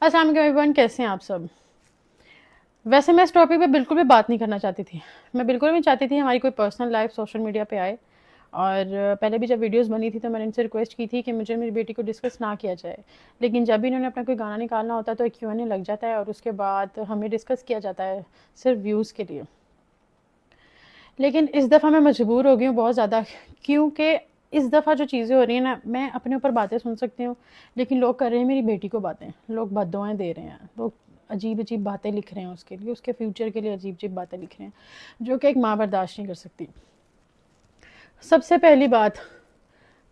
السلام علیکم ایوریون، کیسے ہیں آپ سب؟ ویسے میں اس ٹاپک پہ بالکل بھی بات نہیں کرنا چاہتی تھی. میں بالکل بھی چاہتی تھی ہماری کوئی پرسنل لائف سوشل میڈیا پہ آئے. اور پہلے بھی جب ویڈیوز بنی تھی تو میں نے ان سے ریکویسٹ کی تھی کہ مجھے میری بیٹی کو ڈسکس نہ کیا جائے. لیکن جب بھی انہوں نے اپنا کوئی گانا نکالنا ہوتا ہے تو ایک Q&A لگ جاتا ہے اور اس کے بعد ہمیں ڈسکس کیا جاتا ہے صرف ویوز کے لیے. لیکن اس دفعہ میں مجبور ہو گئی ہوں بہت زیادہ، کیونکہ اس دفعہ جو چیزیں ہو رہی ہیں نا، میں اپنے اوپر باتیں سن سکتی ہوں لیکن لوگ کر رہے ہیں میری بیٹی کو باتیں، لوگ بددعائیں دے رہے ہیں، لوگ عجیب عجیب باتیں لکھ رہے ہیں اس کے لیے، اس کے فیوچر کے لیے عجیب عجیب باتیں لکھ رہے ہیں جو کہ ایک ماں برداشت نہیں کر سکتی. سب سے پہلی بات،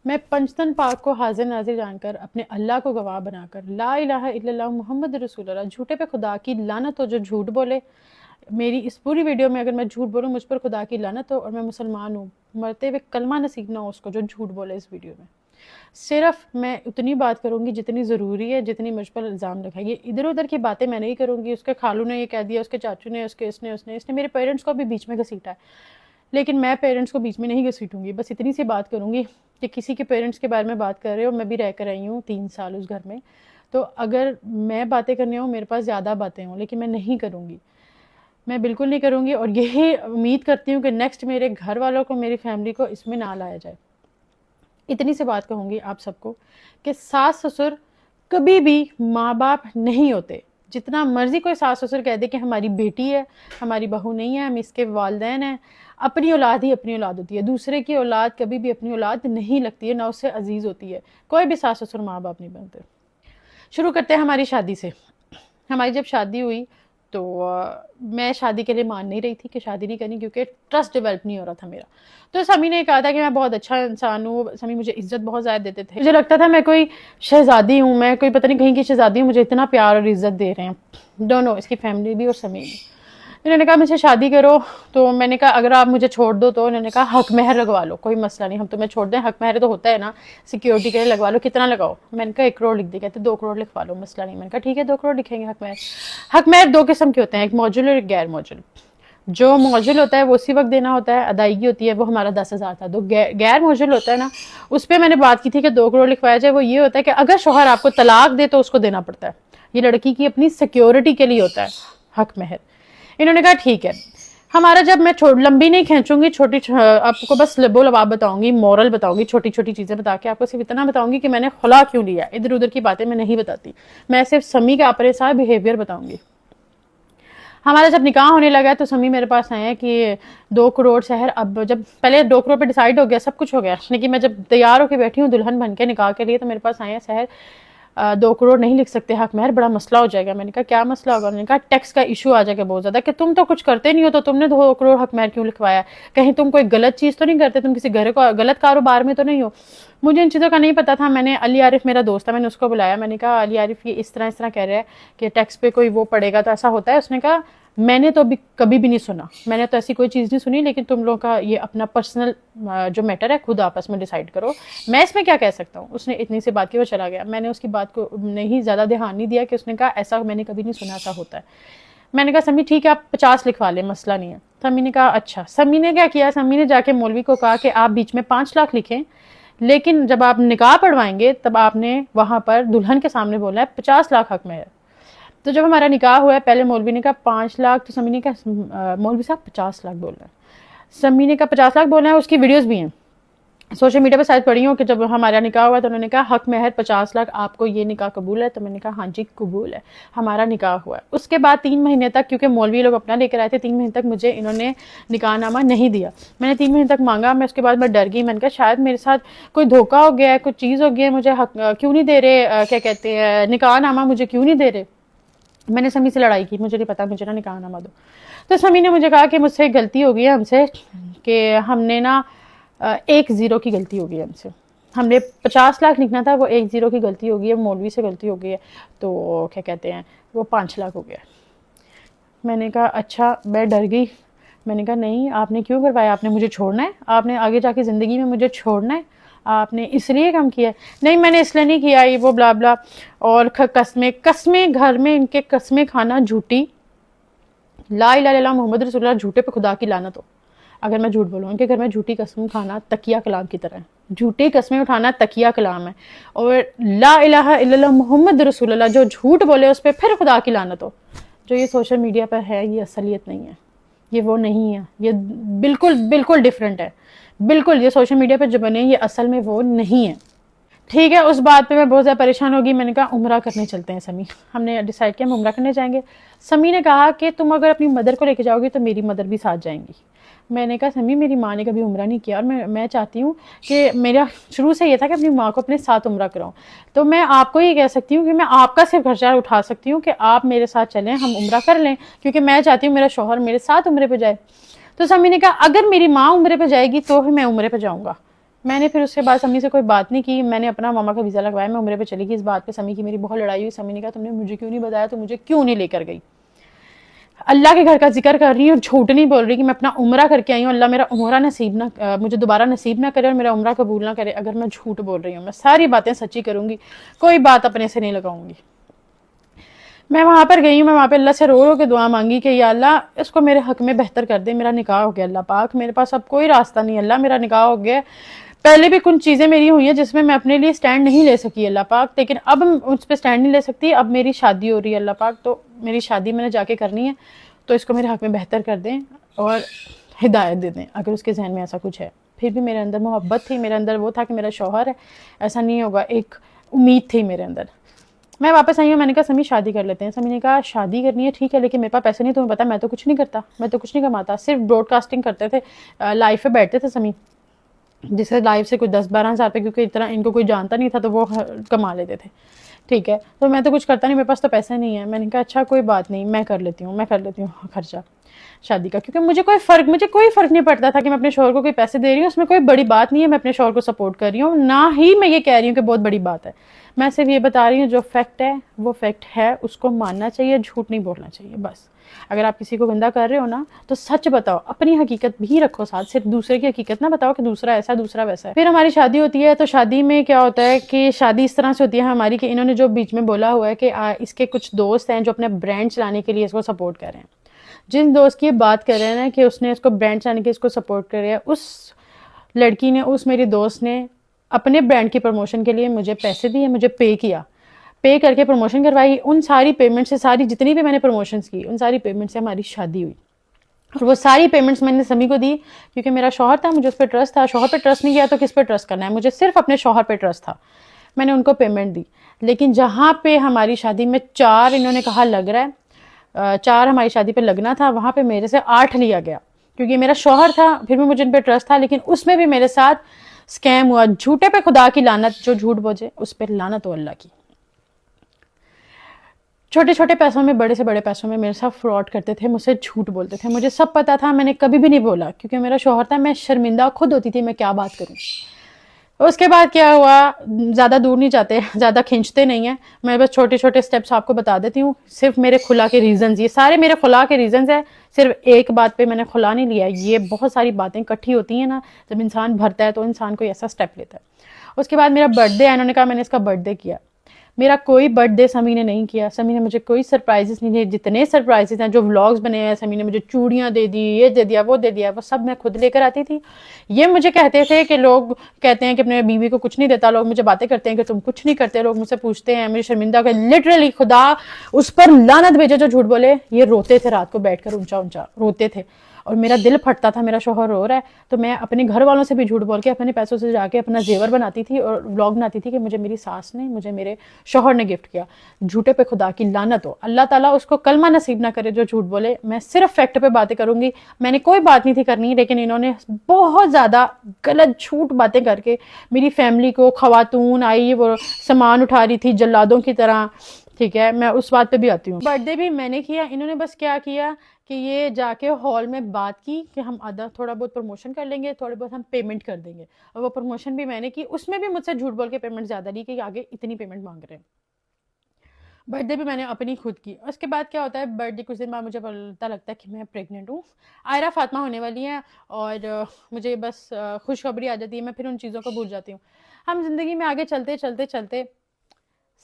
میں پنجتن پاک کو حاضر ناظر جان کر، اپنے اللہ کو گواہ بنا کر، لا الہ الا اللہ محمد رسول اللہ، جھوٹے پہ خدا کی لعنت ہو جو جھوٹ بولے. میری اس پوری ویڈیو میں اگر میں جھوٹ بولوں مجھ پر خدا کی لعنت ہو، اور میں مسلمان ہوں، مرتے ہوئے کلمہ نصیب نہ ہو اس کو جو جھوٹ بولے اس ویڈیو میں. صرف میں اتنی بات کروں گی جتنی ضروری ہے، جتنی مجھ پر الزام لگا. یہ ادھر ادھر کی باتیں میں نہیں کروں گی. اس کے خالو نے یہ کہہ دیا، اس کے چاچو نے، اس نے میرے پیرنٹس کو بھی بیچ میں گھسیٹا ہے، لیکن میں پیرنٹس کو بیچ میں نہیں گھسیٹوں گی. بس اتنی سی بات کروں گی کہ کسی کے پیرنٹس کے بارے میں بات کر رہے ہو، میں بھی رہ کر آئی ہوں 3 سال اس گھر میں، تو اگر میں باتیں کرنے ہوں میرے پاس زیادہ باتیں ہوں، لیکن میں نہیں کروں گی، میں بالکل نہیں کروں گی. اور یہی امید کرتی ہوں کہ نیکسٹ میرے گھر والوں کو، میری فیملی کو اس میں نہ لایا جائے. اتنی سی بات کہوں گی آپ سب کو کہ ساس سسر کبھی بھی ماں باپ نہیں ہوتے. جتنا مرضی کوئی ساس سسر کہہ دے کہ ہماری بیٹی ہے، ہماری بہو نہیں ہے، ہم اس کے والدین ہیں، اپنی اولاد ہی اپنی اولاد ہوتی ہے. دوسرے کی اولاد کبھی بھی اپنی اولاد نہیں لگتی ہے، نہ اس سے عزیز ہوتی ہے. کوئی بھی ساس سسر ماں باپ نہیں بنتے. شروع کرتے ہیں ہماری شادی سے. ہماری جب شادی ہوئی تو میں شادی کے لیے مان نہیں رہی تھی کہ شادی نہیں کرنی، کیونکہ ٹرسٹ ڈیولپ نہیں ہو رہا تھا میرا. تو سمی نے کہا تھا کہ میں بہت اچھا انسان ہوں، سمی مجھے عزت بہت زیادہ دیتے تھے، مجھے لگتا تھا میں کوئی شہزادی ہوں، میں کوئی پتہ نہیں کہیں کی شہزادی ہوں، مجھے اتنا پیار اور عزت دے رہے ہیں. دونوں، اس کی فیملی بھی اور سمی بھی. انہوں نے کہا مجھے شادی کرو، تو میں نے کہا اگر آپ مجھے چھوڑ دو تو انہوں نے کہا حق مہر لگوا لو، کوئی مسئلہ نہیں، ہم تمہیں چھوڑ دیں، حق مہر تو ہوتا ہے نا سیکیورٹی کے لیے، لگوا لو. کتنا لگاؤ؟ میں نے کہا 1 کروڑ لکھ دی. کہتے 2 کروڑ لکھوا لو، مسئلہ نہیں. میں نے کہا ٹھیک ہے 2 کروڑ لکھیں گے حق مہر. حق مہر 2 قسم کے ہوتے ہیں، ایک موجل اور ایک غیر موجل. جو موجل ہوتا ہے وہ اسی وقت دینا ہوتا ہے، ادائیگی ہوتی ہے، وہ ہمارا 10,000 تھا. تو غیر موجل ہوتا ہے نا، اس پہ میں نے بات کی تھی کہ 2 کروڑ لکھوایا جائے. وہ یہ ہوتا ہے کہ اگر شوہر آپ کو طلاق دے تو اس کو دینا پڑتا ہے، یہ لڑکی کی اپنی سیکیورٹی کے لیے ہوتا ہے حق مہر. انہوں نے کہا ٹھیک ہے. ہمارا جب میں لمبی نہیں کھینچوں گی، چھوٹی آپ کو بس لب و لباب بتاؤں گی، مورل بتاؤں گی، چھوٹی چھوٹی چیزیں بتا کے آپ کو صرف اتنا بتاؤں گی کہ میں نے خلا کیوں لیا. ادھر ادھر کی باتیں میں نہیں بتاتی، میں صرف سمی کا اپنے ساتھ بیہیویئر بتاؤں گی. ہمارا جب نکاح ہونے لگا تو سمی میرے پاس آئے کہ 2 کروڑ سحر. اب جب پہلے 2 کروڑ پہ ڈیسائیڈ ہو گیا، سب کچھ ہو گیا، لیکن میں جب تیار ہو کے بیٹھی ہوں دلہن بن کے نکاح کے لیے تو میرے پاس آئے ہیں سحر 2 کروڑ نہیں لکھ سکتے حق مہر، بڑا مسئلہ ہو جائے گا. میں نے کہا کیا مسئلہ ہوگا؟ انہوں نے کہا ٹیکس کا ایشو آ جائے گا بہت زیادہ، کہ تم تو کچھ کرتے نہیں ہو تو تم نے 2 کروڑ حق مہر کیوں لکھوایا؟ کہیں تم کوئی غلط چیز تو نہیں کرتے، تم کسی گھر کو غلط کاروبار میں تو نہیں ہو؟ مجھے ان چیزوں کا نہیں پتا تھا. میں نے علی عارف میرا دوست تھا، میں نے اس کو بلایا. میں نے کہا علی عارف یہ اس طرح کہہ رہا ہے کہ ٹیکس پہ کوئی وہ پڑے گا تو ایسا ہوتا ہے. اس نے کہا میں نے تو کبھی بھی نہیں سنا، میں نے تو ایسی کوئی چیز نہیں سنی، لیکن تم لوگوں کا یہ اپنا پرسنل جو میٹر ہے خود آپس میں ڈیسائیڈ کرو، میں اس میں کیا کہہ سکتا ہوں. اس نے اتنی سی بات کی، وہ چلا گیا. میں نے اس کی بات کو نہیں زیادہ دھیان نہیں دیا کہ اس نے کہا ایسا میں نے کبھی نہیں سنا ایسا ہوتا ہے. میں نے کہا سمی ٹھیک ہے آپ 50 لکھوا لیں، مسئلہ نہیں ہے. سمی نے کہا اچھا. سمی نے کیا کیا، سمی نے جا کے مولوی کو کہا کہ آپ بیچ میں 5 لاکھ لکھیں، لیکن جب آپ نکاح پڑھوائیں گے تب آپ نے وہاں پر دلہن کے سامنے بولا ہے 50 لاکھ حق مہر. تو جب ہمارا نکاح ہوا ہے پہلے مولوی نے کہا 5 لاکھ، تو سمی نے کہا مولوی صاحب 50 لاکھ بول رہے ہیں. سمی نے کہا 50 لاکھ بول رہے ہیں. اس کی ویڈیوز بھی ہیں سوشل میڈیا پہ شاید پڑھی ہوں کہ جب ہمارا نکاح ہوا تو انہوں نے کہا حق مہر 50 لاکھ، آپ کو یہ نکاح قبول ہے؟ تو میں نے کہا ہاں جی قبول ہے. ہمارا نکاح ہوا ہے. اس کے بعد 3 مہینے تک، کیونکہ مولوی لوگ اپنا لے کر آئے تھے، 3 مہینے تک مجھے انہوں نے نکاح نامہ نہیں دیا. میں نے 3 مہینے تک مانگا. میں اس کے بعد میں ڈر گئی. میں نے کہا شاید میرے ساتھ کوئی دھوکہ ہو گیا ہے، کوئی چیز ہو گئی ہے، مجھے حق کیوں نہیں دے رہے، کیا کہتے ہیں نکاح نامہ مجھے کیوں نہیں دے رہے. میں نے سمی سے لڑائی کی، مجھے نہیں پتا، مجھے نہ نکاح نامہ دو. تو سمی نے مجھے کہا کہ مجھ سے ایک غلطی ہو گئی ہے ہم سے، کہ ہم نے نا 1 زیرو کی غلطی ہو گئی ہے ہم سے. ہم نے 50 لاکھ لکھنا تھا، وہ 1 زیرو کی غلطی ہو گئی ہے، مولوی سے غلطی ہو گئی ہے، تو کیا کہتے ہیں وہ 5 لاکھ ہو گیا. میں نے کہا اچھا. میں ڈر گئی. میں نے کہا نہیں آپ نے کیوں کروایا، آپ نے مجھے چھوڑنا ہے، آپ نے آگے جا کے زندگی میں مجھے چھوڑنا ہے، آپ نے اس لیے کم کیا ہے؟ نہیں میں نے اس لیے نہیں کیا، یہ وہ بلا بلا. اور قسمیں گھر میں ان کے قسمیں کھانا جھوٹی، لا الہ الا اللہ محمد رسول اللہ، جھوٹے پہ خدا کی لعنت ہو. اگر میں جھوٹ بولوں ان کے گھر میں جھوٹی قسم کھانا تکیہ کلام کی طرح ہے. جھوٹی قسمیں اٹھانا تقیہ کلام ہے، اور لا الہ الا اللہ محمد رسول اللہ جو جھوٹ بولے اس پہ پھر خدا کی لعنت ہو۔ جو یہ سوشل میڈیا پر ہے یہ اصلیت نہیں ہے، یہ وہ نہیں ہے، یہ بالکل بالکل ڈیفرنٹ ہے، بالکل یہ سوشل میڈیا پہ جو بنے یہ اصل میں وہ نہیں ہے۔ ٹھیک ہے، اس بات پہ میں بہت زیادہ پریشان ہوگی، میں نے کہا عمرہ کرنے چلتے ہیں سمی، ہم نے ڈیسائیڈ کیا ہم عمرہ کرنے جائیں گے۔ سمی نے کہا کہ تم اگر اپنی مدر کو لے کے جاؤ گی تو میری مدر بھی ساتھ جائیں گی۔ میں نے کہا سمی میری ماں نے کبھی عمرہ نہیں کیا، اور میں چاہتی ہوں کہ میرا شروع سے یہ تھا کہ اپنی ماں کو اپنے ساتھ عمرہ کراؤں، تو میں آپ کو یہ کہہ سکتی ہوں کہ میں آپ کا صرف خرچہ اٹھا سکتی ہوں کہ آپ میرے ساتھ چلیں، ہم عمرہ کر لیں، کیونکہ میں چاہتی ہوں میرا شوہر میرے ساتھ عمرے پہ جائے۔ تو سمی نے کہا اگر میری ماں عمرے پہ جائے گی تو ہی میں عمرے پہ جاؤں گا۔ میں نے پھر اس کے بعد سمی سے کوئی بات نہیں کی، میں نے اپنا ماما کا ویزا لگوایا، میں عمرے پہ چلی گئی۔ اس بات پہ سمی کی میری بہت لڑائی ہوئی، سمی نے کہا تم نے مجھے کیوں نہیں بتایا، تو مجھے کیوں نہیں لے کر گئی؟ اللہ کے گھر کا ذکر کر رہی ہوں، جھوٹ نہیں بول رہی کہ میں اپنا عمرہ کر کے آئی ہوں، اللہ میرا عمرہ نصیب نہ مجھے دوبارہ نصیب نہ کرے اور میرا عمرہ قبول نہ کرے اگر میں جھوٹ بول رہی ہوں۔ میں ساری باتیں سچی کروں گی، کوئی بات اپنے سے نہیں لگاؤں گی۔ میں وہاں پر گئی ہوں، میں وہاں پہ اللہ سے رو رو کے دعا مانگی کہ یا اللہ اس کو میرے حق میں بہتر کر دے، میرا نکاح ہو گیا اللہ پاک، میرے پاس اب کوئی راستہ نہیں، اللہ میرا نکاح ہو گیا۔ پہلے بھی کچھ چیزیں میری ہوئی ہیں جس میں اپنے لیے سٹینڈ نہیں لے سکی اللہ پاک، لیکن اب اس پہ سٹینڈ نہیں لے سکتی، اب میری شادی ہو رہی ہے اللہ پاک، تو میری شادی میں نے جا کے کرنی ہے، تو اس کو میرے حق میں بہتر کر دیں اور ہدایت دے دیں اگر اس کے ذہن میں ایسا کچھ ہے۔ پھر بھی میرے اندر محبت تھی، میرے اندر وہ تھا کہ میرا شوہر ہے، ایسا نہیں ہوگا، ایک امید تھی میرے اندر۔ میں واپس آئی ہوں، میں نے کہا سمی شادی کر لیتے ہیں۔ سمی نے کہا شادی کرنی ہے ٹھیک ہے، لیکن میرے پاس پیسے نہیں، تمہیں پتا میں تو کچھ نہیں کرتا، میں تو کچھ نہیں کماتا، صرف براڈ کاسٹنگ کرتے تھے، لائف پہ بیٹھتے تھے سمی، جس سے لائف سے کوئی 10-12 ہزار پہ، کیونکہ اتنا ان کو کوئی جانتا نہیں تھا تو وہ کما لیتے تھے۔ ٹھیک ہے، تو میں تو کچھ کرتا نہیں، میرے پاس تو پیسے نہیں ہے۔ میں نے کہا اچھا کوئی بات نہیں، میں کر لیتی ہوں خرچہ شادی کا، کیونکہ مجھے کوئی فرق نہیں پڑتا تھا کہ میں اپنے شوہر کو کوئی پیسے دے رہی ہوں، اس میں کوئی بڑی بات نہیں ہے، میں اپنے شوہر کو سپورٹ کر رہی ہوں، نہ ہی میں یہ کہہ رہی ہوں کہ بہت بڑی بات ہے، میں صرف یہ بتا رہی ہوں جو فیکٹ ہے وہ فیکٹ ہے، اس کو ماننا چاہیے، جھوٹ نہیں بولنا چاہیے بس۔ اگر آپ کسی کو گندا کر رہے ہو نا تو سچ بتاؤ، اپنی حقیقت بھی رکھو ساتھ، صرف دوسرے کی حقیقت نہ بتاؤ کہ دوسرا ایسا دوسرا ویسا ہے۔ پھر ہماری شادی ہوتی ہے، تو شادی میں کیا ہوتا ہے کہ شادی اس طرح سے ہوتی ہے ہماری کہ انہوں نے جو بیچ میں بولا ہوا ہے کہ اس کے کچھ دوست ہیں جو اپنے برانڈ چلانے کے لیے اس کو سپورٹ کر رہے ہیں۔ جن دوست کی یہ بات کر رہے ہیں نا کہ اس نے اس کو برانڈ چلانے کے اس کو سپورٹ کر رہا ہے، اس لڑکی نے، اس میری دوست نے اپنے برانڈ کی پروموشن کے لیے مجھے پیسے دیے، مجھے پے کر کے پروموشن کروائی، ان ساری پیمنٹ سے، ساری جتنی بھی میں نے پروموشنز کی ان ساری پیمنٹ سے ہماری شادی ہوئی، اور وہ ساری پیمنٹس میں نے سمی کو دی، کیونکہ میرا شوہر تھا، مجھے اس پہ ٹرسٹ تھا، شوہر پہ ٹرسٹ نہیں کیا تو کس پہ ٹرسٹ کرنا ہے، مجھے صرف اپنے شوہر پہ ٹرسٹ تھا، میں نے ان کو پیمنٹ دی۔ لیکن جہاں پہ ہماری شادی میں 4 انہوں نے کہا لگ رہا ہے، 4 ہماری شادی پہ لگنا تھا، وہاں پہ میرے سے 8 لیا گیا، کیونکہ میرا شوہر تھا، پھر بھی مجھے ان پہ ٹرسٹ تھا، لیکن اس میں بھی میرے ساتھ اسکیم ہوا۔ جھوٹے پہ خدا کی لعنت، جو جھوٹ بولے اس پہ لعنت ہو اللہ کی۔ چھوٹے چھوٹے پیسوں میں، بڑے سے بڑے پیسوں میں میرے ساتھ فراڈ کرتے تھے، مجھ سے جھوٹ بولتے تھے، مجھے سب پتا تھا، میں نے کبھی بھی نہیں بولا کیونکہ میرا شوہر تھا، میں شرمندہ خود ہوتی تھی میں کیا بات کروں۔ اس کے بعد کیا ہوا، زیادہ دور نہیں جاتے، زیادہ کھینچتے نہیں ہیں، میں بس چھوٹے چھوٹے سٹیپس آپ کو بتا دیتی ہوں، صرف میرے خلا کے ریزنز، یہ سارے میرے خلا کے ریزنز ہیں، صرف ایک بات پہ میں نے خلا نہیں لیا، یہ بہت ساری باتیں اکٹھی ہوتی ہیں نا، جب انسان بھرتا ہے تو انسان کوئی ایسا سٹیپ لیتا ہے۔ اس کے بعد میرا برتھ ڈے، انہوں نے کہا میں نے اس کا برتھ ڈے کیا، میرا کوئی برتھ ڈے سمی نے نہیں کیا، سمی نے مجھے کوئی سرپرائزز نہیں دیے، جتنے سرپرائزز ہیں جو ولاگز بنے ہیں، سمی نے مجھے چوڑیاں دے دی، یہ دے دیا، وہ دے دیا، وہ سب میں خود لے کر آتی تھی۔ یہ مجھے کہتے تھے کہ لوگ کہتے ہیں کہ اپنے بیوی کو کچھ نہیں دیتا، لوگ مجھے باتیں کرتے ہیں کہ تم کچھ نہیں کرتے، لوگ مجھ سے پوچھتے ہیں، مجھے شرمندہ کر، لٹرلی خدا اس پر لعنت بھیجے جو جھوٹ بولے، یہ روتے تھے رات کو بیٹھ کر اونچا اونچا روتے تھے، اور میرا دل پھٹتا تھا، میرا شوہر رو رہا ہے تو میں اپنے گھر والوں سے بھی جھوٹ بول کے اپنے پیسوں سے جا کے اپنا زیور بناتی تھی اور ولاگ بناتی تھی کہ مجھے میری ساس نے، مجھے میرے شوہر نے گفٹ کیا۔ جھوٹے پہ خدا کی لعنت ہو، اللہ تعالیٰ اس کو کلمہ نصیب نہ کرے جو جھوٹ بولے۔ میں صرف فیکٹ پہ باتیں کروں گی، میں نے کوئی بات نہیں تھی کرنی، لیکن انہوں نے بہت زیادہ غلط جھوٹ باتیں کر کے میری فیملی کو، خواتون آئی وہ سامان اٹھا رہی تھی جلادوں کی طرح، ٹھیک ہے، میں اس بات پہ بھی آتی ہوں۔ برتھ ڈے بھی میں نے کیا، انہوں نے بس کیا کیا کہ یہ جا کے ہال میں بات کی کہ ہم آدھا تھوڑا بہت پروموشن کر لیں گے، تھوڑے بہت ہم پیمنٹ کر دیں گے، اور وہ پروموشن بھی میں نے کی، اس میں بھی مجھ سے جھوٹ بول کے پیمنٹ زیادہ لی کہ آگے اتنی پیمنٹ مانگ رہے ہیں۔ برتھ ڈے بھی میں نے اپنی خود کی۔ اس کے بعد کیا ہوتا ہے، برتھ ڈے کچھ دن بعد مجھے پتا لگتا ہے کہ میں پریگننٹ ہوں، آئرہ فاطمہ ہونے والی ہیں، اور مجھے بس خوشخبری آ جاتی ہے، میں پھر ان چیزوں کو بھول جاتی ہوں۔ ہم زندگی میں آگے چلتے چلتے چلتے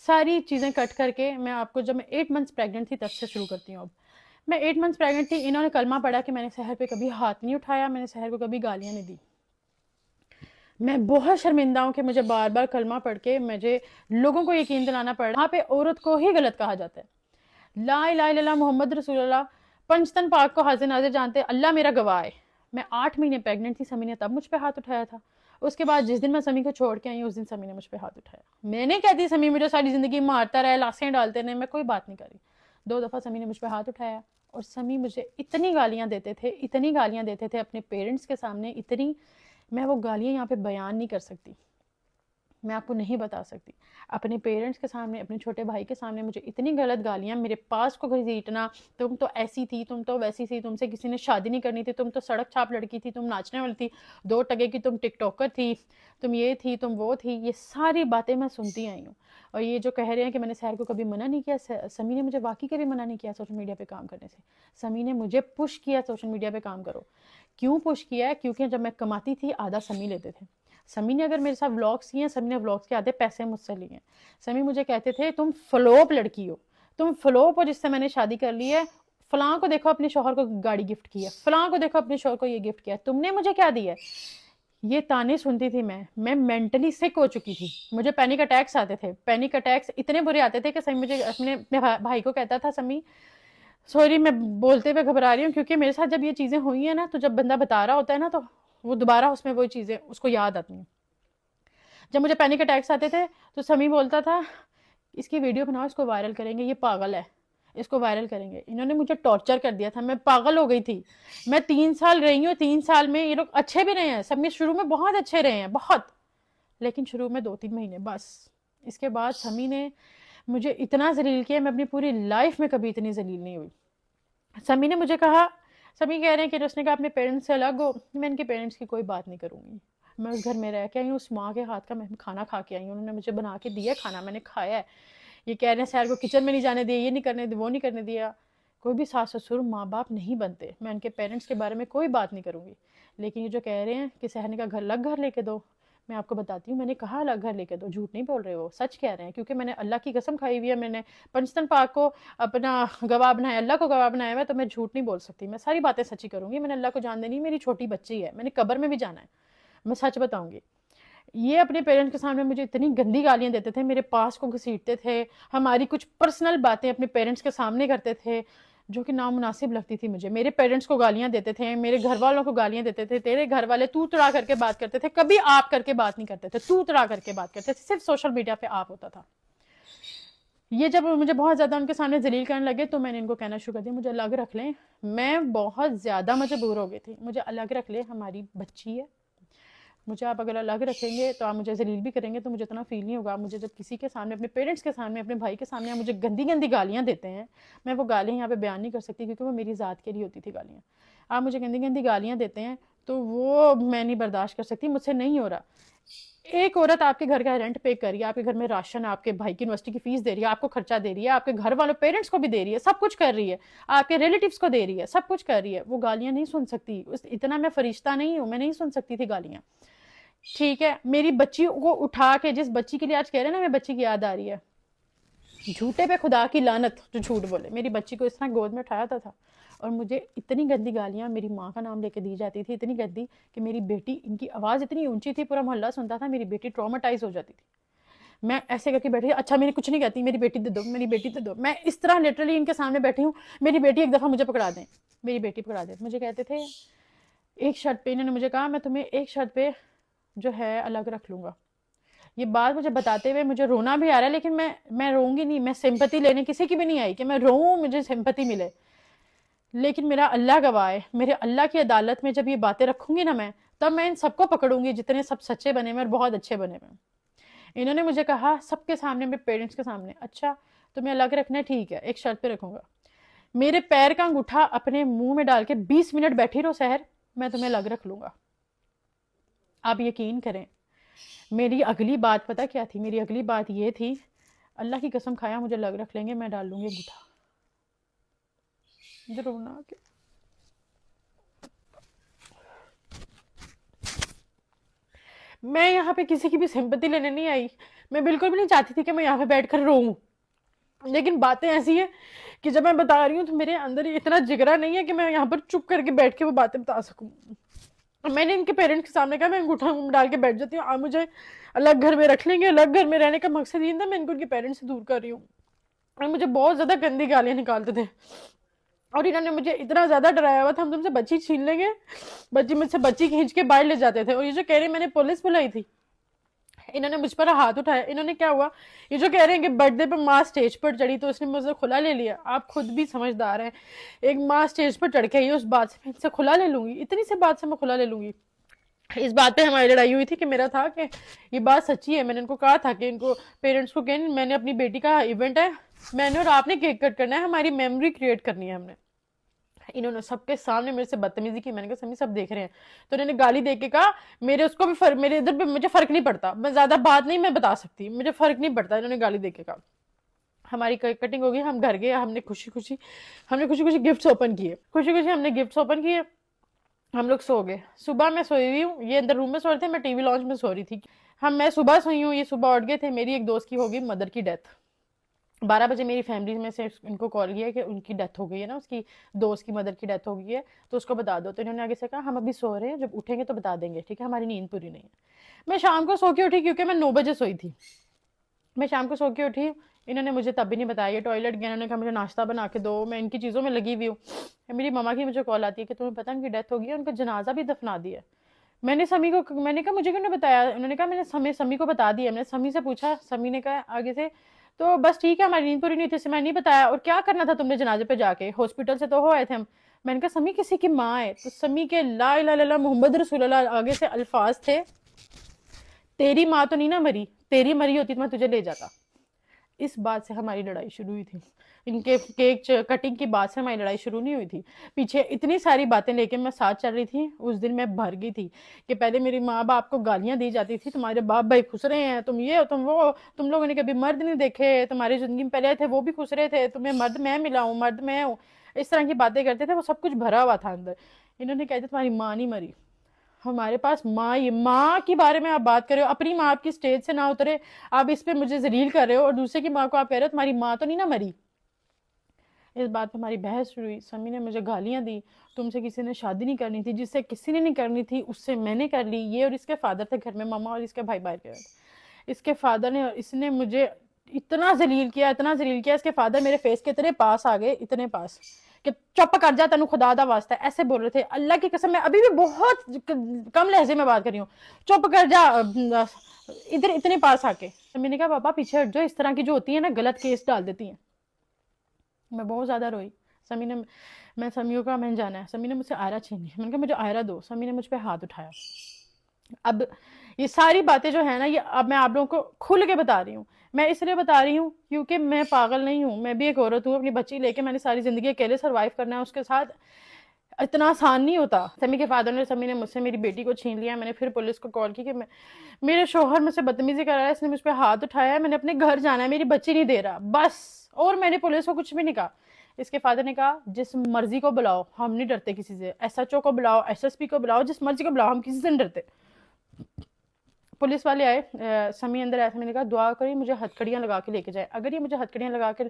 ساری چیزیں کٹ کر کے، میں آپ کو جب میں 8 منتھس پریگننٹ تھی تب سے شروع کرتی ہوں۔ اب میں 8 منتھس پریگننٹ تھی، انہوں نے کلمہ پڑھا کہ میں نے سحر پہ کبھی ہاتھ نہیں اٹھایا، میں نے سحر کو کبھی گالیاں نہیں دی، میں بہت شرمندہ ہوں کہ مجھے بار بار کلمہ پڑھ کے مجھے لوگوں کو یقین دلانا پڑ رہا ہے وہاں پہ عورت کو ہی غلط کہا جاتا ہے. لا الہ الا اللہ محمد رسول اللہ، پنجتن پاک کو حاضر ناظر جانتے، اللہ میرا گواہ ہے. میں 8 مہینے پیگنٹ تھی، سمی نے تب مجھ پہ ہاتھ اٹھایا تھا. اس کے بعد جس دن میں سمی کو چھوڑ کے آئی اس دن سمی نے مجھ پہ ہاتھ اٹھایا. میں نہیں کہتی سمی مجھے ساری زندگی مارتا رہے، لاشیں ڈالتے رہے، میں کوئی بات نہیں کری. 2 دفعہ سمی نے مجھ پہ ہاتھ اٹھایا اور سمی مجھے اتنی گالیاں دیتے تھے، اتنی گالیاں دیتے تھے اپنے پیرنٹس کے سامنے، اتنی، میں وہ گالیاں یہاں پہ بیان نہیں کر سکتی، میں آپ کو نہیں بتا سکتی. اپنے پیرنٹس کے سامنے، اپنے چھوٹے بھائی کے سامنے مجھے اتنی غلط گالیاں، میرے پاس کو گھسیٹنا، تم تو ایسی تھی، تم تو ویسی تھی، تم سے کسی نے شادی نہیں کرنی تھی، تم تو سڑک چھاپ لڑکی تھی، تم ناچنے والی تھی، 2 ٹکے کی تم ٹک ٹاکر تھی، تم یہ تھی، تم وہ تھی. یہ ساری باتیں میں سنتی آئی ہوں. اور یہ جو کہہ رہے ہیں کہ میں نے سحر کو کبھی منع نہیں کیا، سمی نے مجھے واقعی کبھی منع نہیں کیا سوشل میڈیا پہ کام کرنے سے. سمی نے مجھے پش کیا سوشل میڈیا پہ کام کرو. کیوں پش کیا ہے؟ کیونکہ جب میں کماتی تھی آدھا سمی لیتے تھے. سمی نے اگر میرے ساتھ ولاگس کیے ہیں، سمی نے ولاگس کے آدھے پیسے مجھ سے لیے ہیں. سمی مجھے کہتے تھے تم فلوپ لڑکی ہو، تم فلوپ ہو جس سے میں نے شادی کر لی ہے. فلاں کو دیکھو اپنے شوہر کو گاڑی گفٹ کی ہے، فلاں کو دیکھو اپنے شوہر کو یہ گفٹ کیا ہے، تم نے مجھے کیا دیا ہے. یہ تانے سنتی تھی میں مینٹلی سک ہو چکی تھی. مجھے پینک اٹیکس آتے تھے، پینک اٹیکس اتنے برے آتے تھے کہ سمی مجھے اپنے بھائی کو کہتا تھا سمی سوری میں بولتے ہوئے گھبرا رہی ہوں، کیونکہ میرے ساتھ جب یہ چیزیں ہوئی ہیں نا تو جب بندہ بتا رہا ہوتا ہے نا تو وہ دوبارہ اس میں وہی چیزیں اس کو یاد آتی ہیں. جب مجھے پینک اٹیکس آتے تھے تو سمی بولتا تھا اس کی ویڈیو بناؤ، اس کو وائرل کریں گے، یہ پاگل ہے، اس کو وائرل کریں گے. انہوں نے مجھے ٹارچر کر دیا تھا، میں پاگل ہو گئی تھی. میں 3 سال رہی ہوں، 3 سال میں یہ لوگ اچھے بھی رہے ہیں، سب میں شروع میں بہت اچھے رہے ہیں، بہت، لیکن شروع میں 2-3 مہینے بس. اس کے بعد سمی نے مجھے اتنا ذلیل کیا، میں اپنی پوری لائف میں کبھی اتنی ذلیل نہیں ہوئی. سمی نے مجھے کہا، سمی کہہ رہے ہیں کہ اس نے کہا اپنے پیرنٹس سے الگ ہو. میں ان کے پیرنٹس کی کوئی بات نہیں کروں گی. میں اس گھر میں رہ کے آئی ہوں، اس ماں کے ہاتھ کا میں کھانا کھا کے آئی ہوں، انہوں نے مجھے بنا کے دیا کھانا، میں نے کھایا ہے. یہ کہہ رہے ہیں سیر کو کچن میں نہیں جانے دیا، یہ نہیں کرنے دیا، وہ نہیں کرنے دیا. کوئی بھی ساس سسر ماں باپ نہیں بنتے. میں ان کے پیرنٹس کے بارے میں کوئی بات نہیں کروں گی. لیکن یہ جو کہہ رہے ہیں کہ سہرنے کا الگ گھر لے کے دو، میں آپ کو بتاتی ہوں میں نے کہا الگ گھر لے کے دو. جھوٹ نہیں بول رہے، وہ سچ کہہ رہے ہیں، کیونکہ میں نے اللہ کی قسم کھائی ہوئی ہے. میں نے پنجتن پاک کو اپنا گواہ بنایا، اللہ کو گواہ بنایا ہوا ہے، تو میں جھوٹ نہیں بول سکتی. میں ساری باتیں سچی کروں گی. میں نے اللہ کو جان دینی، میری چھوٹی بچی ہے، میں نے قبر میں بھی جانا ہے، میں سچ بتاؤں گی. یہ اپنے پیرنٹس کے سامنے مجھے اتنی گندی گالیاں دیتے تھے، میرے پاس کو گھسیٹتے تھے، ہماری کچھ پرسنل باتیں اپنے پیرنٹس کے سامنے کرتے تھے جو کہ نامناسب لگتی تھی مجھے. میرے پیرنٹس کو گالیاں دیتے تھے، میرے گھر والوں کو گالیاں دیتے تھے. تیرے گھر والے تو تڑا کر کے بات کرتے تھے، کبھی آپ کر کے بات نہیں کرتے تھے، تو تڑا کر کے بات کرتے تھے، صرف سوشل میڈیا پہ آپ ہوتا تھا. یہ جب مجھے بہت زیادہ ان کے سامنے ذلیل کرنے لگے تو میں نے ان کو کہنا شروع کر دیا مجھے الگ رکھ لیں. میں بہت زیادہ مجبور ہو گئی تھی، مجھے الگ رکھ لیں، ہماری بچی ہے، مجھے آپ اگر الگ رکھیں گے تو آپ مجھے ذلیل بھی کریں گے تو مجھے اتنا فیل نہیں ہوگا. مجھے جب کسی کے سامنے، اپنے پیرنٹس کے سامنے، اپنے بھائی کے سامنے مجھے گندی گندی گالیاں دیتے ہیں، میں وہ گالیاں یہاں پہ بیان نہیں کر سکتی کیونکہ وہ میری ذات کے لیے ہوتی تھی گالیاں. آپ مجھے گندی گندی گالیاں دیتے ہیں تو وہ میں نہیں برداشت کر سکتی، مجھ سے نہیں ہو رہا. ایک عورت آپ کے گھر کا رینٹ پے کر رہی ہے، آپ کے گھر میں راشن، آپ کے بھائی کی یونیورسٹی کی فیس دے رہی ہے، آپ کو خرچہ دے رہی ہے، آپ کے گھر والوں پیرنٹس کو بھی دے رہی ہے، سب کچھ کر رہی ہے، آپ کے ریلیٹیوز کو دے رہی ہے، سب کچھ کر رہی ہے، وہ گالیاں نہیں سن سکتی. اتنا میں فرشتہ نہیں ہوں، میں نہیں سن سکتی تھی گالیاں. ٹھیک ہے، میری بچی کو اٹھا کے، جس بچی کے لیے آج کہہ رہے ہیں نا میں بچی کی یاد آ رہی ہے، جھوٹے پہ خدا کی لعنت جو جھوٹ بولے. میری بچی کو اس طرح گود میں اٹھایا تھا اور مجھے اتنی گندی گالیاں میری ماں کا نام لے کے دی جاتی تھی، اتنی گندی کہ میری بیٹی، ان کی آواز اتنی اونچی تھی پورا محلہ سنتا تھا، میری بیٹی ٹرامیٹائز ہو جاتی تھی. میں ایسے کر کے بیٹھی، اچھا میری کچھ نہیں کہتی، میری بیٹی دے دو، میری بیٹی دے دو. میں اس طرح لٹرلی ان کے سامنے بیٹھی ہوں، میری بیٹی ایک دفعہ مجھے پکڑا دیں، میری بیٹی پکڑا دیں. مجھے کہتے تھے ایک شرط پہ، انہوں نے مجھے کہا میں تمہیں ایک شرط پہ جو ہے الگ رکھ لوں گا. یہ بات مجھے بتاتے ہوئے مجھے رونا بھی آ رہا ہے، لیکن میں روں گی نہیں. میں سمپتی لینے کسی کی بھی نہیں آئی کہ میں روؤں مجھے سمپتی ملے. لیکن میرا اللہ گواہ ہے، میرے اللہ کی عدالت میں جب یہ باتیں رکھوں گی نا میں، تب میں ان سب کو پکڑوں گی جتنے سب سچے بنے ہوئے اور بہت اچھے بنے ہوئے. انہوں نے مجھے کہا سب کے سامنے، میرے پیرنٹس کے سامنے، اچھا تمہیں الگ رکھنا ہے، ٹھیک ہے، ایک شرط پہ رکھوں گا. میرے پیر کا انگوٹھا اپنے منہ میں ڈال کے 20 منٹ بیٹھی رہو سحر، میں تمہیں الگ رکھ لوں گا. آپ یقین کریں، میری اگلی بات پتہ کیا تھی؟ میری اگلی بات یہ تھی، اللہ کی قسم کھایا مجھے الگ رکھ لیں گے، میں ڈال لوں گی انگوٹھا. ضرور نہ کہ میں یہاں پہ کسی کی بھی سمپتی لینے نہیں آئی. میں بالکل بھی نہیں چاہتی تھی کہ میں یہاں پہ بیٹھ کر روؤں، لیکن باتیں ایسی ہیں کہ جب میں بتا رہی ہوں تو میرے اندر اتنا جگرا نہیں ہے کہ میں یہاں پر چپ کر کے بیٹھ کے وہ باتیں بتا سکوں. میں نے ان کے پیرنٹس کے سامنے کہا میں انگوٹھا منہ میں ڈال کے بیٹھ جاتی ہوں، آپ مجھے الگ گھر میں رکھ لیں گے، الگ گھر میں رہنے کا مقصد یہ تھا، میں ان کو ان کے پیرنٹس سے دور کر رہی ہوں. اور مجھے بہت زیادہ گندی گالیاں نکالتے تھے، اور انہوں نے مجھے اتنا زیادہ ڈرایا ہوا تھا ہم تم سے بچی چھین لیں گے، بچی مجھ سے بچی کھینچ کے باہر لے جاتے تھے. اور یہ جو کہہ رہے ہیں میں نے پولیس بلائی تھی، انہوں نے مجھ پر ہاتھ اٹھایا. انہوں نے کیا ہوا، یہ جو کہہ رہے ہیں کہ برتھ ڈے پہ ماں اسٹیج پر چڑھی تو اس نے مجھ سے کھلا لے لیا. آپ خود بھی سمجھدار ہیں، ایک ماں اسٹیج پر چڑھ کے آئی ہے، اس بات سے میں ان سے کھلا لے لوں گی، اتنی سی بات سے میں کھلا لے لوں گی. اس بات پہ ہماری لڑائی ہوئی تھی کہ میرا تھا کہ یہ بات سچی ہے. میں نے ان کو کہا تھا کہ ان کو پیرنٹس کو کہ میں نے اپنی بیٹی کا ایونٹ ہے، میں نے اور آپ نے کیک کٹ کرنا ہے، ہماری میموری کریٹ کرنی ہے ہم نے. انہوں نے سب کے سامنے میرے سے بدتمیزی کی. میں نے کہا سمی سب دیکھ رہے ہیں. تو انہوں نے گالی دے کے کہا میرے اس کو بھی فرق، میرے ادھر پہ مجھے فرق نہیں پڑتا، میں زیادہ بات نہیں میں بتا سکتی، مجھے فرق نہیں پڑتا. انہوں نے گالی دے کے کہا. ہماری کٹنگ ہو گئی، ہم گھر گئے، ہم نے خوشی خوشی گفٹس اوپن کیے، ہم نے گفٹس اوپن کیے، ہم لوگ سو گئے. صبح میں سوئی ہوئی ہوں، یہ اندر روم میں سو رہے تھے، میں ٹی وی لانچ میں سو رہی تھی. میں صبح سوئی ہوں، یہ صبح اٹھ گئے تھے. میری ایک دوست کی ہوگی مدر کی ڈیتھ. 12 بجے میری فیملی میں سے ان کو کال کیا کہ ان کی ڈیتھ ہو گئی ہے نا، اس کی دوست کی مدر کی ڈیتھ ہو گئی ہے، تو اس کو بتا دو. تو انہوں نے آگے سے کہا ہم ابھی سو رہے ہیں، جب اٹھیں گے تو بتا دیں گے، ٹھیک ہے، ہماری نیند پوری نہیں ہے. میں شام کو سو کے اٹھی کیونکہ میں 9 بجے سوئی تھی. میں شام کو سو کے اٹھی، انہوں نے مجھے تب بھی نہیں بتایا. یہ ٹوائلٹ گیا، انہوں نے کہا مجھے ناشتہ بنا کے دو، میں ان کی چیزوں میں لگی ہوئی ہوں. میری ماما کی مجھے کال آتی ہے کہ تمہیں پتہ ان کی ڈیتھ ہو گئی ہے، ان کا جنازہ بھی دفنا دیا. میں نے سمی کو، میں نے کہا مجھے کیوں نہیں بتایا. انہوں نے کہا میں نے سمی کو بتا دیا. میں نے سمی سے پوچھا، سمی نے کہا آگے سے تو بس ٹھیک ہے، ہماری نیند پوری نہیں تھی، اسے میں نہیں بتایا. اور کیا کرنا تھا تم نے جنازے پہ جا کے، ہاسپٹل سے تو ہو آئے تھے ہم. میں نے کہا سمی کسی کی ماں ہے. تو سمی کے لا الہ الا اللہ محمد رسول اللہ آگے سے الفاظ تھے، تیری ماں تو نہیں نا مری، تیری مری ہوتی تو میں تجھے لے جاتا. اس بات سے ہماری لڑائی شروع ہوئی تھی. ان کے کیک کٹنگ کی بات سے ہماری لڑائی شروع نہیں ہوئی تھی. پیچھے اتنی ساری باتیں لے کے میں ساتھ چل رہی تھی. اس دن میں بھر گئی تھی کہ پہلے میری ماں باپ کو گالیاں دی جاتی تھی، تمہارے باپ بھائی خسرے ہیں، تم یہ ہو تم وہ، تم لوگوں نے کبھی مرد نہیں دیکھے، تمہاری زندگی میں پہلے تھے وہ بھی خسرے تھے، تمہیں مرد میں ملا ہوں، مرد میں ہوں. اس طرح کی باتیں کرتے تھے، وہ سب کچھ بھرا ہوا تھا اندر. انہوں نے کہا تھا تمہاری ماں نہیں مری. ہمارے پاس ماں کے بارے میں آپ بات کر رہے ہو، اپنی ماں آپ کی سٹیج سے نہ اترے، آپ اس پہ مجھے ذلیل کر رہے ہو، اور دوسرے کی ماں کو آپ کہہ رہے ہو تمہاری ماں تو نہیں نہ مری. اس بات پہ ہماری بحث شروع ہوئی. سمی نے مجھے گالیاں دی، تم سے کسی نے شادی نہیں کرنی تھی، جس سے کسی نے نہیں کرنی تھی اس سے میں نے کر لی. یہ اور اس کے فادر تھے گھر میں، ماما اور اس کے بھائی باہر گئے. اس کے فادر نے، اس نے مجھے اتنا ذلیل کیا، اتنا ذلیل کیا. اس کے فادر میرے فیس کے اتنے پاس آ گئے، اتنے پاس کہ چپ کر جا تینوں خدا دا واسطہ، ایسے بول رہے تھے. اللہ کی قسم میں ابھی بھی بہت کم لہجے میں بات کر رہی ہوں، چپ کر جا ادھر، اتنے پاس آ کے. میں نے کہا پاپا پیچھے ہٹ جو، اس طرح کی جو ہوتی ہیں نا غلط کیس ڈال دیتی ہیں. میں بہت زیادہ روئی. سمی نے، میں سمیوں کا میں جانا ہے، سمی نے مجھ سے آئرہ چھین لی. میں نے کہا مجھے آئرہ دو. سمی نے مجھ پہ ہاتھ اٹھایا. اب یہ ساری باتیں جو ہیں نا، یہ اب میں آپ لوگوں کو کھل کے بتا رہی ہوں. میں اس لیے بتا رہی ہوں کیونکہ میں پاگل نہیں ہوں، میں بھی ایک عورت ہوں. اپنی بچی لے کے میں نے ساری زندگی اکیلے سروائیو کرنا ہے، اس کے ساتھ اتنا آسان نہیں ہوتا. سمی کے فادر نے، سمی نے مجھ سے میری بیٹی کو چھین لیا. میں نے پھر پولیس کو کال کی کہ میرے شوہر مجھ سے بدتمیزی کر رہا ہے، اس نے مجھ پہ ہاتھ اٹھایا ہے، میں نے اپنے گھر جانا ہے، میری بچی نہیں دے رہا بس. اور میں نے پولیس کو کچھ بھی نہیں کہا. اس کے فادر نے کہا جس مرضی کو بلاؤ، ہم نہیں ڈرتے کسی سے، ایس ایچ او کو بلاؤ، ایس ایس پی کو بلاؤ، جس مرضی کو بلاؤ، ہم کسی سے نہیں ڈرتے. پولیس والے آئے، سمی اندر آیا. میں نے کہا دعا کری مجھے ہتھکڑیاں لگا کے لے کے جائے. اگر یہ مجھے ہتھکڑیاں لگا کے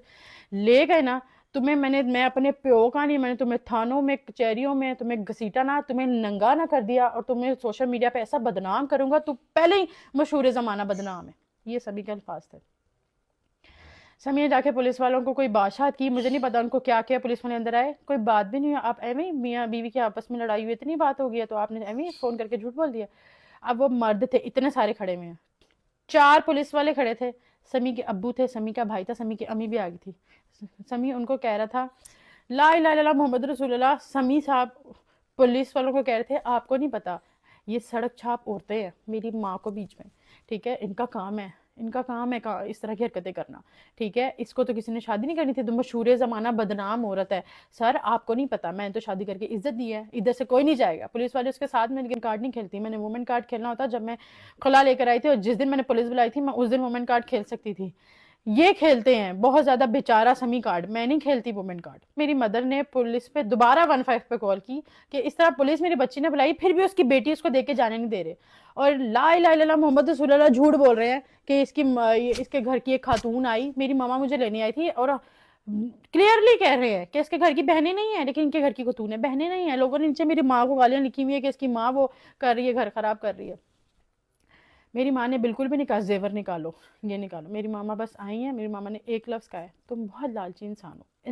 لے گئے نا، تمہیں میں اپنے پیو کا نہیں، میں نے تمہیں تھانوں میں، کچہریوں میں تمہیں گھسیٹا نہ، تمہیں ننگا نہ کر دیا، اور تمہیں سوشل میڈیا پہ ایسا بدنام کروں گا، تو پہلے ہی مشہور زمانہ بدنام ہے. یہ سبھی کے الفاظ تھے. سمی نے جا کے پولیس والوں کو کوئی بادشاہت کی، مجھے نہیں پتا ان کو کیا کیا. پولیس والے اندر آئے، کوئی بات بھی نہیں. آپ ایویں میاں بیوی کے آپس میں لڑائی ہوئی، اتنی بات ہو گئی ہے تو آپ نے ایویں فون کر کے جھوٹ بول دیا. اب وہ مرد تھے اتنے سارے کھڑے ہوئے ہیں، 4 پولیس والے کھڑے تھے. سمی کے ابو تھے، سمی کا بھائی تھا، سمی کی امی بھی آ گئی تھی. سمی ان کو کہہ رہا تھا لا الہ الا اللہ محمد رسول اللہ. سمی صاحب پولیس والوں کو کہہ رہے تھے آپ کو نہیں پتا یہ سڑک چھاپ عورتیں ہیں، میری ماں کو بیچ میں، ٹھیک ہے، ان کا کام ہے اس طرح کی حرکتیں کرنا، ٹھیک ہے، اس کو تو کسی نے شادی نہیں کرنی تھی، تو مشہور زمانہ بدنام عورت ہے. سر آپ کو نہیں پتا، میں نے تو شادی کر کے عزت دی ہے، ادھر سے کوئی نہیں جائے گا. پولیس والے اس کے ساتھ میں لیکن کارڈ نہیں کھیلتی. میں نے وومن کارڈ کھیلنا ہوتا جب میں خلا لے کر آئی تھی، اور جس دن میں نے پولیس بلائی تھی میں اس دن وومن کارڈ کھیل سکتی تھی. یہ کھیلتے ہیں بہت زیادہ بیچارہ سمی کارڈ، میں نہیں کھیلتی وومن کارڈ. میری مدر نے پولیس پہ دوبارہ 15 پہ کال کی کہ اس طرح پولیس میری بچی نے بلائی، پھر بھی اس کی بیٹی اس کو دیکھ کے جانے نہیں دے رہے، اور لا الہ الا اللہ محمد رسول اللہ جھوٹ بول رہے ہیں کہ اس کے گھر کی ایک خاتون آئی، میری ماما مجھے لینے آئی تھی، اور کلیئرلی کہہ رہے ہیں کہ اس کے گھر کی بہنیں نہیں ہیں، لیکن ان کے گھر کی کو تو نے بہنیں نہیں ہیں. لوگوں نے نیچے میری ماں کو گالیاں لکھی ہوئی ہے کہ اس کی ماں وہ کر رہی ہے، گھر خراب کر رہی ہے. میری ماں نے بالکل بھی نہیں کہا زیور نکالو، یہ نکالو. میری ماما بس آئی ہیں، میری ماما نے ایک لفظ کہا ہے، تم بہت لالچی انسان ہو.